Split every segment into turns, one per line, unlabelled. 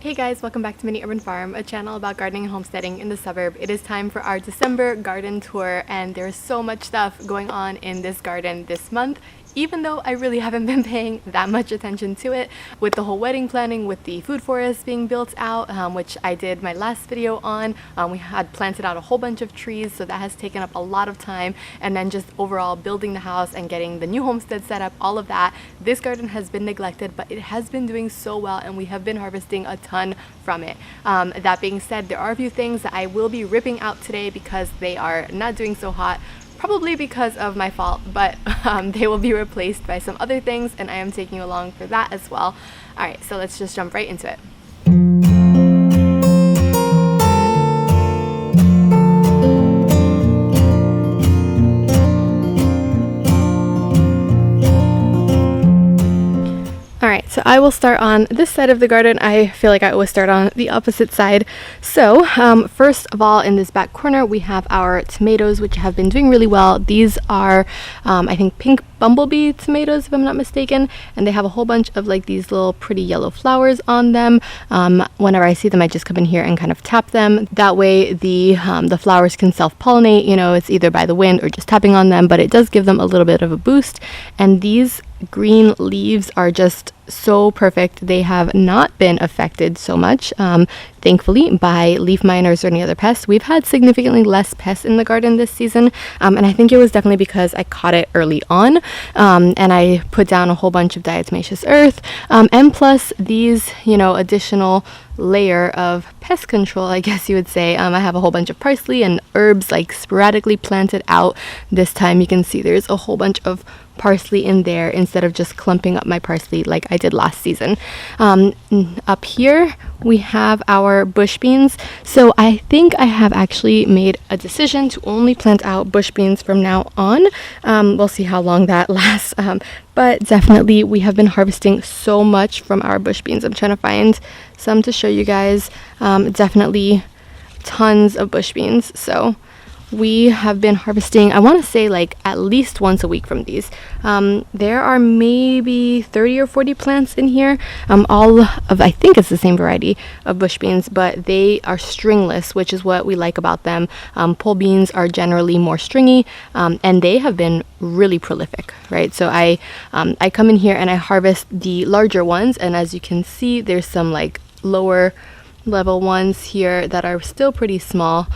Hey guys, welcome back to Mini Urban Farm, a channel about gardening and homesteading in the suburb. It is time for our December garden tour, and there's so much stuff going on in this garden this month, even though I really haven't been paying that much attention to it with the whole wedding planning, with the food forest being built out, which I did my last video on. We had planted out a whole bunch of trees, so that has taken up a lot of time, and then just overall building the house and getting the new homestead set up, all of that. This garden has been neglected, but it has been doing so well, and we have been harvesting a ton from it. That being said, there are a few things that I will be ripping out today because they are not doing so hot. Probably because of my fault, but they will be replaced by some other things, and I am taking you along for that as well. Alright, so let's just jump right into it. Alright, so I will start on this side of the garden. I feel like I always start on the opposite side. So, first of all, in this back corner, we have our tomatoes, which have been doing really well. These are, I think, pink bumblebee tomatoes, if I'm not mistaken, and they have a whole bunch of like these little pretty yellow flowers on them. Whenever I see them, I just come in here and kind of tap them. That way, the flowers can self-pollinate. You know, it's either by the wind or just tapping on them, but it does give them a little bit of a boost. And these green leaves are just so perfect. They have not been affected so much, thankfully, by leaf miners or any other pests. We've had significantly less pests in the garden this season, and I think it was definitely because I caught it early on, and I put down a whole bunch of diatomaceous earth, and plus these, additional layer of pest control, I guess you would say. I have a whole bunch of parsley and herbs like sporadically planted out. This time you can see there's a whole bunch of parsley in there instead of just clumping up my parsley like I did last season. Up here we have our bush beans. So I think I have actually made a decision to only plant out bush beans from now on. We'll see how long that lasts. But definitely we have been harvesting so much from our bush beans. I'm trying to find some to show you guys. Definitely tons of bush beans. So we have been harvesting, I want to say like at least once a week from these. There are maybe 30 or 40 plants in here, all of, I think it's the same variety of bush beans, but they are stringless, which is what we like about them. Pole beans are generally more stringy, and they have been really prolific, right? So I come in here and I harvest the larger ones, and as you can see, there's some like lower level ones here that are still pretty small.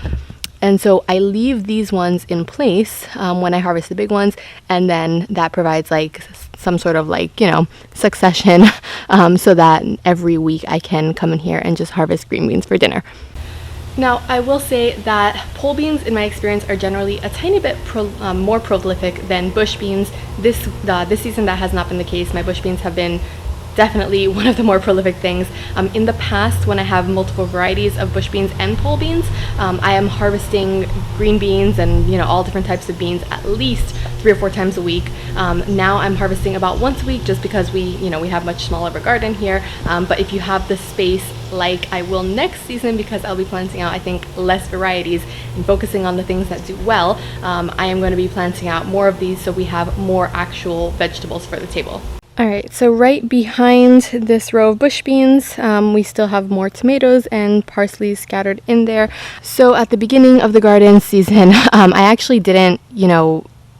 And so I leave these ones in place when I harvest the big ones, and then that provides like some sort of like, succession, so that every week I can come in here and just harvest green beans for dinner. Now, I will say that pole beans, in my experience, are generally a tiny bit more prolific than bush beans. This season that has not been the case. My bush beans have been definitely one of the more prolific things. In the past, when I have multiple varieties of bush beans and pole beans, I am harvesting green beans and all different types of beans at least 3 or 4 times a week. Now I'm harvesting about once a week just because we have much smaller of a garden here. But if you have the space like I will next season, because I'll be planting out I think less varieties and focusing on the things that do well, I am going to be planting out more of these so we have more actual vegetables for the table. Alright, so right behind this row of bush beans, we still have more tomatoes and parsley scattered in there. So at the beginning of the garden season, I actually didn't,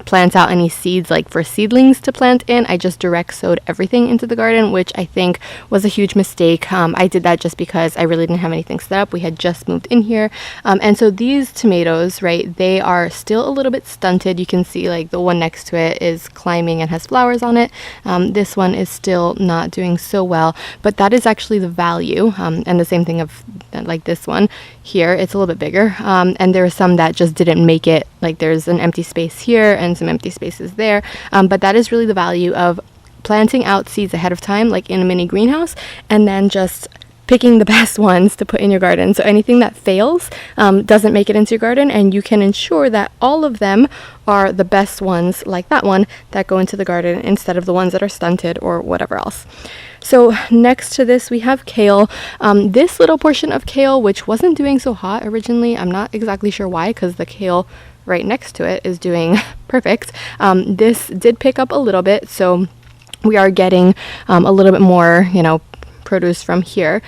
plant out any seeds like for seedlings to plant in. I just direct sowed everything into the garden, which I think was a huge mistake. I did that just because I really didn't have anything set up. We had just moved in here. And so these tomatoes, right, they are still a little bit stunted. You can see like the one next to it is climbing and has flowers on it. This one is still not doing so well, but that is actually the value. And the same thing of like this one here, it's a little bit bigger. And there are some that just didn't make it. Like there's an empty space here and some empty spaces there, but that is really the value of planting out seeds ahead of time, like in a mini greenhouse, and then just picking the best ones to put in your garden. So anything that fails doesn't make it into your garden, and you can ensure that all of them are the best ones, like that one, that go into the garden instead of the ones that are stunted or whatever else. So next to this we have kale. This little portion of kale, which wasn't doing so hot originally, I'm not exactly sure why, because the kale right next to it is doing perfect. This did pick up a little bit, so we are getting a little bit more, produce from here.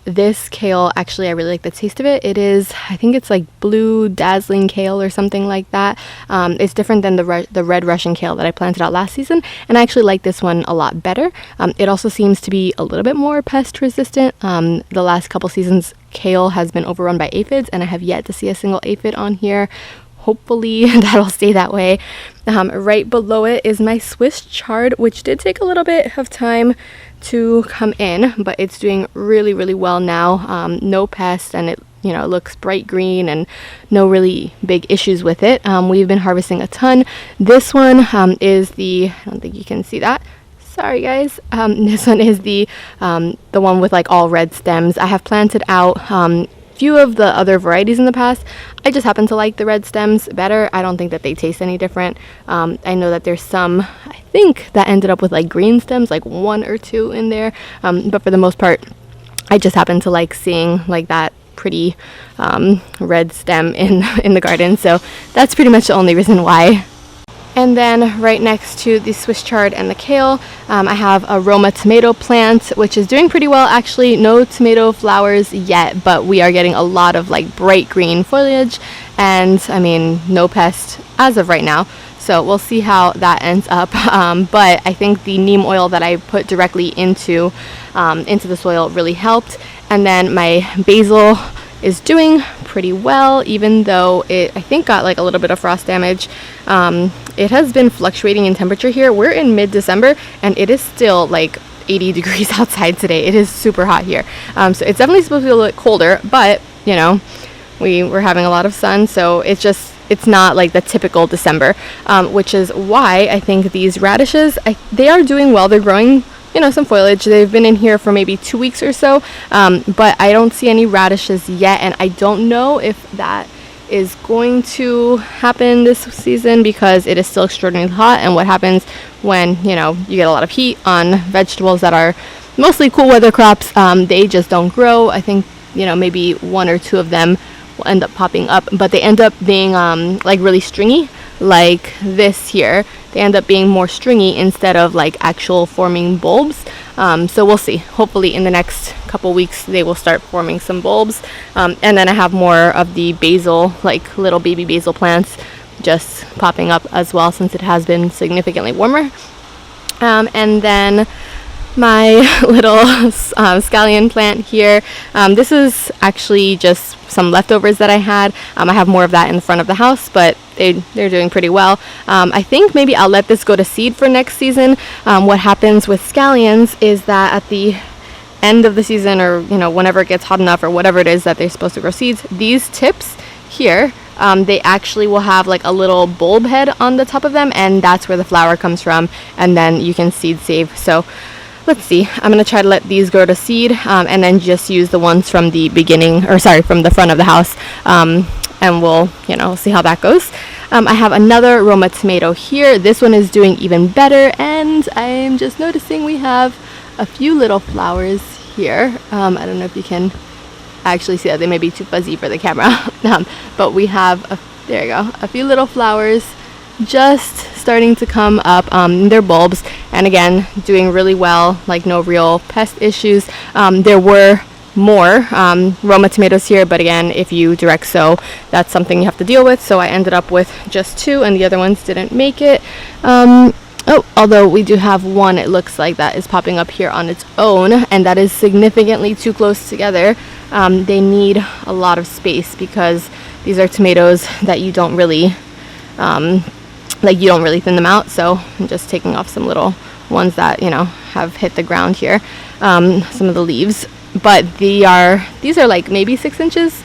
This kale, actually, I really like the taste of it. It is, I think it's like blue dazzling kale or something like that. It's different than the red Russian kale that I planted out last season, and I actually like this one a lot better. It also seems to be a little bit more pest resistant. The last couple seasons, kale has been overrun by aphids, and I have yet to see a single aphid on here. Hopefully that'll stay that way. Right below it is my Swiss chard, which did take a little bit of time to come in, but it's doing really, really well now. No pest, and it looks bright green and no really big issues with it. We've been harvesting a ton. This one is I don't think you can see that. Sorry guys. This one is the one with like all red stems. I have planted out few of the other varieties in the past. I just happen to like the red stems better. I don't think that they taste any different. I know that there's some, I think, that ended up with like green stems, like 1 or 2 in there. But for the most part, I just happen to like seeing like that pretty red stem in the garden. So that's pretty much the only reason why. And then right next to the Swiss chard and the kale, I have a Roma tomato plant, which is doing pretty well actually. No tomato flowers yet, but we are getting a lot of like bright green foliage, and I mean no pest as of right now. So we'll see how that ends up. But I think the neem oil that I put directly into the soil really helped. And then my basil is doing pretty well, even though it, I think, got like a little bit of frost damage. It has been fluctuating in temperature here. We're in mid-December and it is still like 80 degrees outside today. It is super hot here. So it's definitely supposed to be a little bit colder, but we're having a lot of sun, so it's not like the typical December, which is why I think these radishes, they are doing well. They're growing some foliage. They've been in here for maybe 2 weeks or so, but I don't see any radishes yet, and I don't know if that is going to happen this season because it is still extraordinarily hot. And what happens when you get a lot of heat on vegetables that are mostly cool weather crops, they just don't grow. I think maybe 1 or 2 of them will end up popping up, but they end up being like really stringy, like this here. They end up being more stringy instead of like actual forming bulbs. So we'll see. Hopefully in the next couple weeks they will start forming some bulbs. And then I have more of the basil, like little baby basil plants, just popping up as well, since it has been significantly warmer. And then my little scallion plant here. This is actually just some leftovers that I had. I have more of that in the front of the house, but they're doing pretty well. I think maybe I'll let this go to seed for next season. What happens with scallions is that at the end of the season, or whenever it gets hot enough, or whatever it is that they're supposed to grow seeds, these tips here, they actually will have like a little bulb head on the top of them, and that's where the flower comes from, and then you can seed save. So let's see, I'm going to try to let these grow to seed, and then just use the ones from the from the front of the house, and we'll see how that goes. I have another Roma tomato here. This one is doing even better, and I'm just noticing we have a few little flowers here. I don't know if you can actually see that. They may be too fuzzy for the camera. But we have there you go, a few little flowers just starting to come up. They're bulbs, and again doing really well, like no real pest issues. There were more Roma tomatoes here, but again, if you direct sow, that's something you have to deal with. So I ended up with just 2, and the other ones didn't make it. Although we do have one, it looks like, that is popping up here on its own, and that is significantly too close together. They need a lot of space because these are tomatoes that you don't really you don't really thin them out. So I'm just taking off some little ones that have hit the ground here, some of the leaves, but these are like maybe 6 inches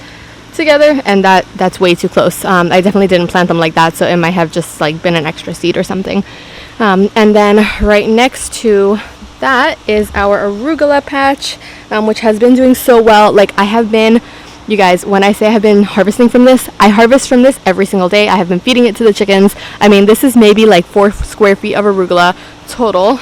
together, and that's way too close. I definitely didn't plant them like that, so it might have just like been an extra seed or something. And then right next to that is our arugula patch, which has been doing so well. Like, I have been, you guys, when I say I have been harvesting from this, I harvest from this every single day. I have been feeding it to the chickens. I mean, this is maybe like 4 square feet of arugula total.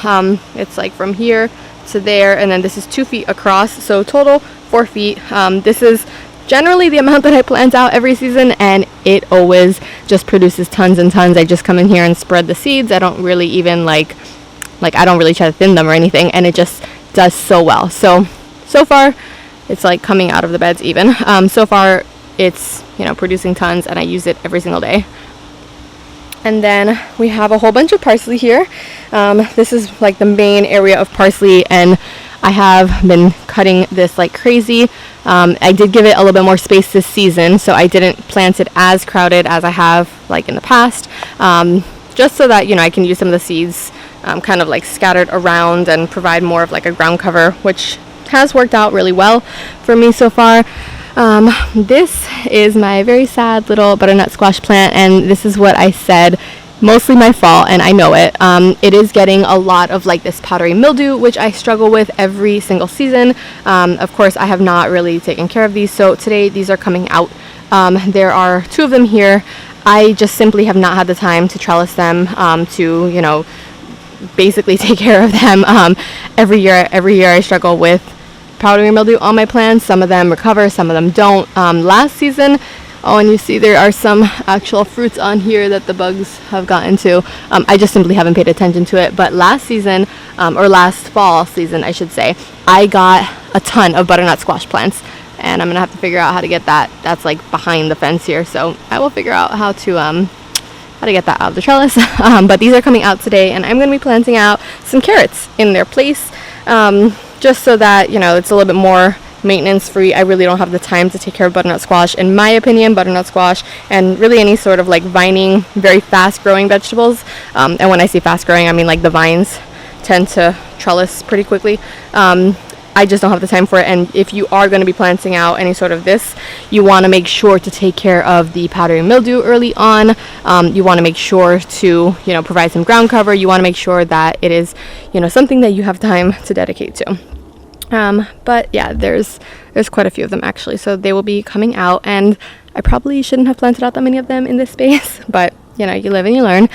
It's like from here to there, and then this is 2 feet across, so total 4 feet. This is generally the amount that I plant out every season, and it always just produces tons and tons. I just come in here and spread the seeds. I don't really even I don't really try to thin them or anything, and it just does so well. So far, it's like coming out of the beds even. So far, it's, you know, producing tons, and I use it every single day. And then we have a whole bunch of parsley here. This is like the main area of parsley, and I have been cutting this like crazy. I did give it a little bit more space this season, so I didn't plant it as crowded as I have like in the past, just so that, you know, I can use some of the seeds kind of like scattered around and provide more of like a ground cover, which has worked out really well for me so far. This is my very sad little butternut squash plant, and this is what I said, mostly my fault, and I know it. It is getting a lot of like this powdery mildew, which I struggle with every single season. Of course, I have not really taken care of these, so today these are coming out. There are 2 of them here. I just simply have not had the time to trellis them, to, you know, basically take care of them. Every year I struggle with powdery mildew on my plants. Some of them recover, some of them don't. Last season, and you see there are some actual fruits on here that the bugs have gotten to. I just simply haven't paid attention to it. But last season, or last fall season, I should say, I got a ton of butternut squash plants, and I'm gonna have to figure out how to get that. That's like behind the fence here, so I will figure out how to get that out of the trellis. But these are coming out today, and I'm gonna be planting out some carrots in their place, just so that, you know, it's a little bit more maintenance free. I really don't have the time to take care of butternut squash. In my opinion, butternut squash and really any sort of like vining, very fast growing vegetables, and when I say fast growing, I mean like the vines tend to trellis pretty quickly. I just don't have the time for it. And if you are going to be planting out any sort of this, you want to make sure to take care of the powdery mildew early on. You want to make sure to, you know, provide some ground cover. You want to make sure that it is, you know, something that you have time to dedicate to. But yeah, there's quite a few of them actually, so they will be coming out, and I probably shouldn't have planted out that many of them in this space, but you know, you live and you learn.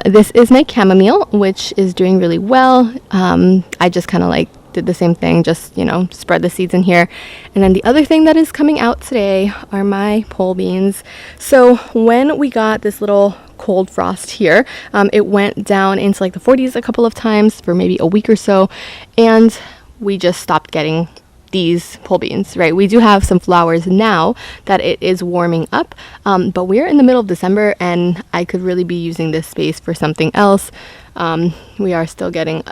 This is my chamomile, which is doing really well. I just kind of like did the same thing, just, you know, spread the seeds in here. And then the other thing that is coming out today are my pole beans. So when we got this little cold frost here, it went down into like the 40s a couple of times for maybe a week or so, and we just stopped getting these pole beans, right? We do have some flowers now that it is warming up, but we're in the middle of December, and I could really be using this space for something else. We are still getting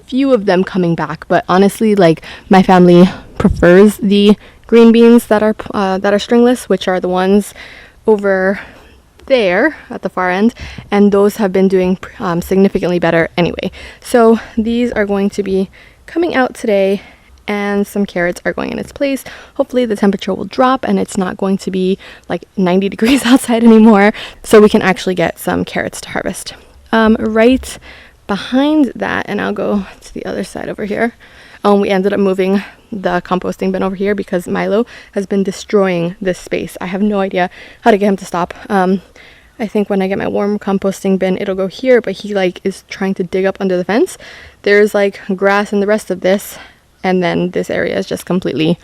few of them coming back, but honestly, like, my family prefers the green beans that are stringless, which are the ones over there at the far end, and those have been doing significantly better anyway. So these are going to be coming out today, and some carrots are going in its place. Hopefully the temperature will drop and it's not going to be like 90 degrees outside anymore, so we can actually get some carrots to harvest. Right behind that, and I'll go to the other side over here, we ended up moving the composting bin over here because Milo has been destroying this space. I have no idea how to get him to stop. I think when I get my warm composting bin, it'll go here, but he like is trying to dig up under the fence. There's like grass in the rest of this, and then this area is just completely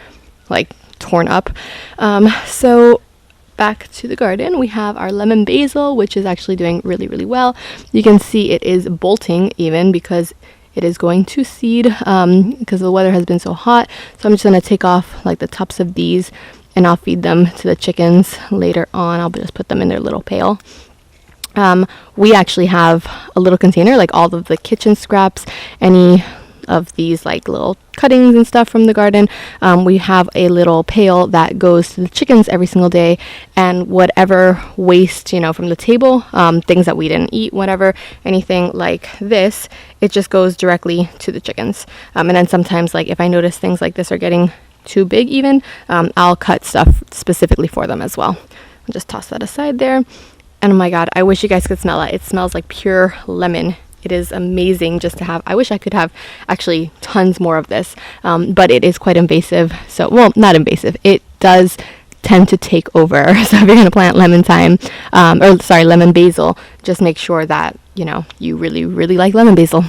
like torn up. So back to the garden, we have our lemon basil, which is actually doing really, really well. You can see it is bolting even because it is going to seed because the weather has been so hot. So I'm just going to take off like the tops of these, and I'll feed them to the chickens later on. I'll just put them in their little pail. We actually have a little container, like all of the kitchen scraps, any of these like little cuttings and stuff from the garden. We have a little pail that goes to the chickens every single day, and whatever waste, you know, from the table, things that we didn't eat, whatever, anything like this, it just goes directly to the chickens. And then sometimes, like, if I notice things like this are getting too big even, I'll cut stuff specifically for them as well. I'll just toss that aside there. And oh my god, I wish you guys could smell it. It smells like pure lemon. It is amazing just to have. I wish I could have actually tons more of this, but it is quite invasive. So, well, not invasive. It does tend to take over. So if you're going to plant lemon basil, just make sure that, you know, you really, really like lemon basil.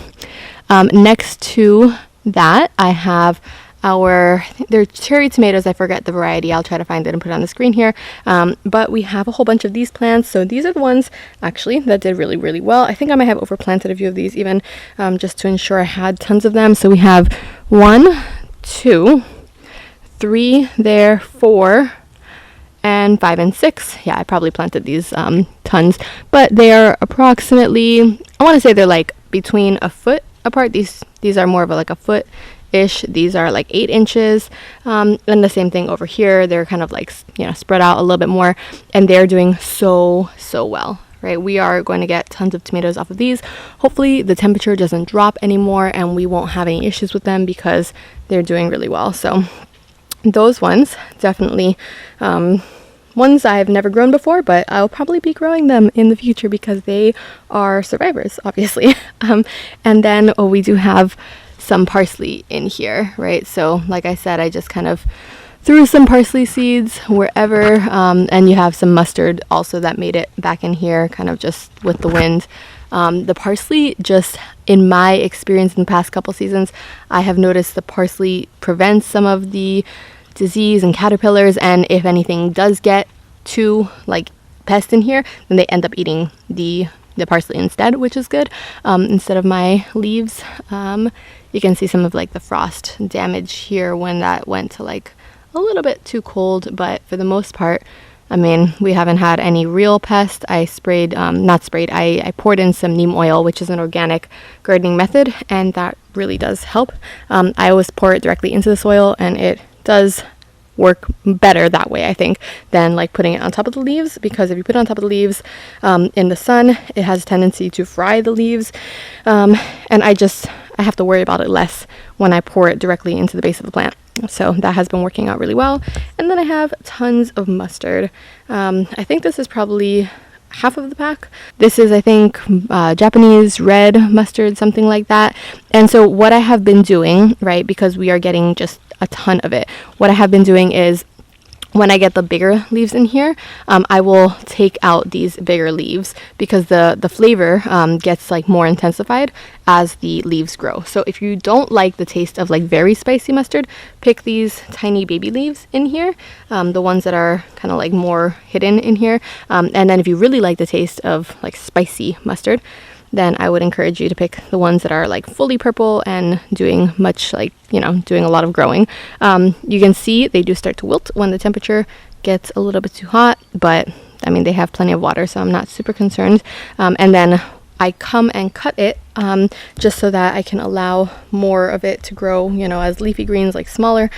Next to that, I have they're cherry tomatoes. I forget the variety. I'll try to find it and put it on the screen here. But we have a whole bunch of these plants. So these are the ones actually that did really, really well. I think I might have overplanted a few of these even, just to ensure I had tons of them. So we have 1, 2, 3 there, 4, and 5 and 6. Yeah, I probably planted these tons, but they are approximately, I want to say they're like between a foot apart. These are more of like a foot ish. These are like 8 inches, and the same thing over here. They're kind of like, you know, spread out a little bit more, and they're doing so well. Right, we are going to get tons of tomatoes off of these. Hopefully the temperature doesn't drop anymore and we won't have any issues with them because they're doing really well. So those ones definitely ones I've never grown before, but I'll probably be growing them in the future because they are survivors, obviously. And then we do have some parsley in here, right? So like I said, I just kind of threw some parsley seeds wherever, and you have some mustard also that made it back in here kind of just with the wind. The parsley, just in my experience in the past couple seasons, I have noticed the parsley prevents some of the disease and caterpillars, and if anything does get to like pest in here, then they end up eating the parsley instead, which is good, instead of my leaves. You can see some of like the frost damage here when that went to like a little bit too cold, but for the most part, I mean, we haven't had any real pest. I poured in some neem oil, which is an organic gardening method, and that really does help. I always pour it directly into the soil, and it does work better that way, I think, than like putting it on top of the leaves, because if you put it on top of the leaves in the sun, it has a tendency to fry the leaves, and I have to worry about it less when I pour it directly into the base of the plant. So that has been working out really well. And then I have tons of mustard. I think this is probably half of the pack. This is, I think, Japanese red mustard, something like that. And so what I have been doing, right, because we are getting just a ton of it, what I have been doing is when I get the bigger leaves in here, I will take out these bigger leaves because the flavor gets like more intensified as the leaves grow. So if you don't like the taste of like very spicy mustard, pick these tiny baby leaves in here, the ones that are kind of like more hidden in here. And then if you really like the taste of like spicy mustard, then I would encourage you to pick the ones that are like fully purple and doing much like, you know, doing a lot of growing. You can see they do start to wilt when the temperature gets a little bit too hot, but I mean, they have plenty of water, so I'm not super concerned. And then I come and cut it just so that I can allow more of it to grow, you know, as leafy greens, like smaller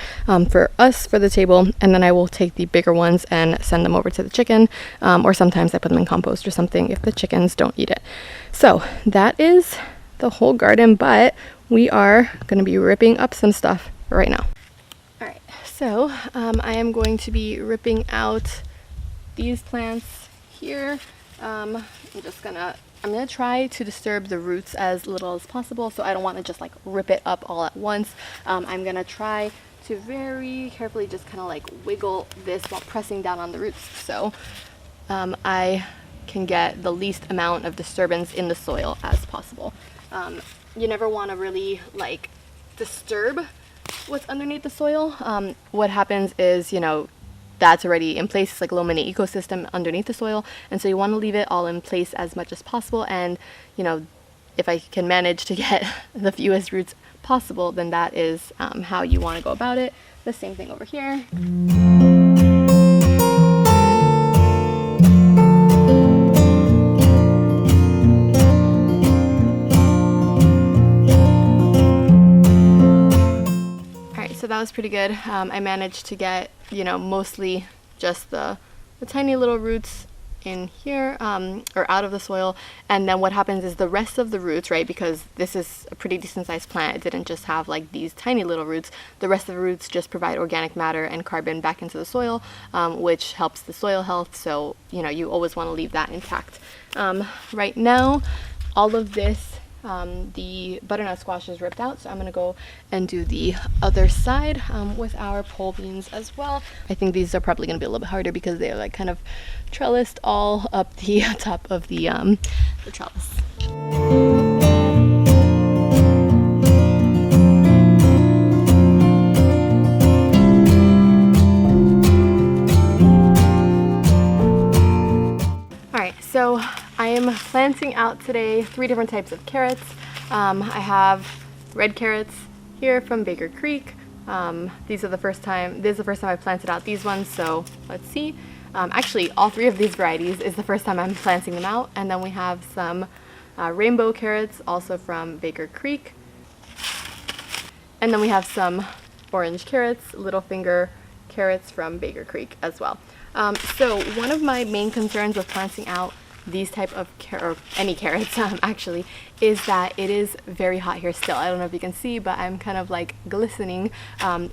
for us for the table. And then I will take the bigger ones and send them over to the chicken, or sometimes I put them in compost or something if the chickens don't eat it. So that is the whole garden, but we are going to be ripping up some stuff right now. All right, so I am going to be ripping out these plants here. I'm gonna try to disturb the roots as little as possible, so I don't want to just like rip it up all at once. I'm gonna try to very carefully just kind of like wiggle this while pressing down on the roots, so I can get the least amount of disturbance in the soil as possible. You never want to really like disturb what's underneath the soil. What happens is, you know, that's already in place. It's like a little mini ecosystem underneath the soil, and so you want to leave it all in place as much as possible. And you know, if I can manage to get the fewest roots possible, then that is how you want to go about it. The same thing over here. So that was pretty good. I managed to get, you know, mostly just the tiny little roots in here, or out of the soil. And then what happens is the rest of the roots, right, because this is a pretty decent sized plant, it didn't just have like these tiny little roots, the rest of the roots just provide organic matter and carbon back into the soil, which helps the soil health. So, you know, you always want to leave that intact. Right now, all of this, the butternut squash is ripped out, so I'm going to go and do the other side with our pole beans as well. I think these are probably going to be a little bit harder because they're like kind of trellised all up the top of the trellis. I'm planting out today 3 different types of carrots. I have red carrots here from Baker Creek. This is the first time I planted out these ones, so let's see. Actually, all 3 of these varieties is the first time I'm planting them out. And then we have some rainbow carrots, also from Baker Creek. And then we have some orange carrots, little finger carrots from Baker Creek as well. So one of my main concerns with planting out these type of any carrots actually is that it is very hot here still. I don't know if you can see, but I'm kind of like glistening. I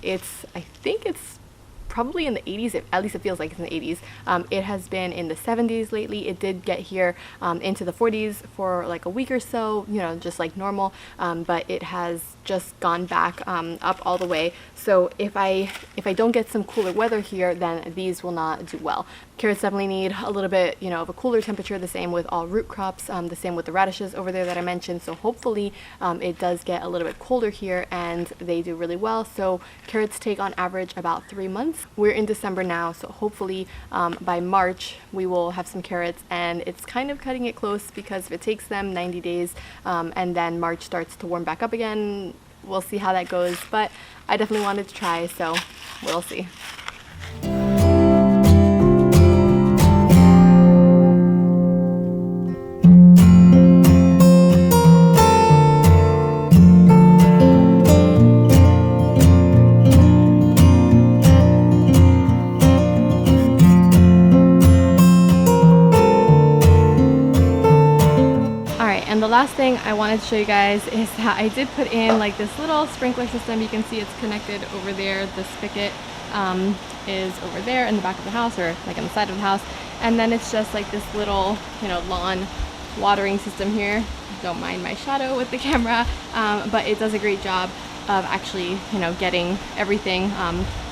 think it's probably in the 80s, at least it feels like it's in the 80s. It has been in the 70s lately. It did get here into the 40s for like a week or so, you know, just like normal, but it has just gone back up all the way. So if I don't get some cooler weather here, then these will not do well. Carrots definitely need a little bit, you know, of a cooler temperature, the same with all root crops, the same with the radishes over there that I mentioned. So hopefully it does get a little bit colder here and they do really well. So carrots take on average about 3 months. We're in December now, so hopefully by March we will have some carrots, and it's kind of cutting it close because if it takes them 90 days and then March starts to warm back up again, we'll see how that goes. But I definitely wanted to try, so we'll see. And the last thing I wanted to show you guys is that I did put in like this little sprinkler system. You can see it's connected over there. The spigot is over there in the back of the house, or like on the side of the house. And then it's just like this little, you know, lawn watering system here. Don't mind my shadow with the camera, but it does a great job of actually, you know, getting everything.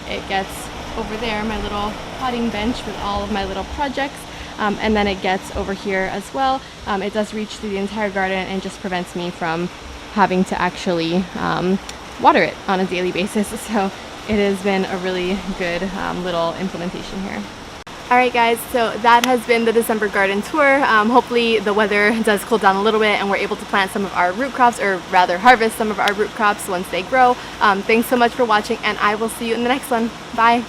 It gets over there, my little potting bench with all of my little projects. And then it gets over here as well. It does reach through the entire garden and just prevents me from having to actually water it on a daily basis. So it has been a really good little implementation here. Alright guys, so that has been the December garden tour. Hopefully the weather does cool down a little bit and we're able to plant some of our root crops, or rather harvest some of our root crops once they grow. Thanks so much for watching, and I will see you in the next one. Bye!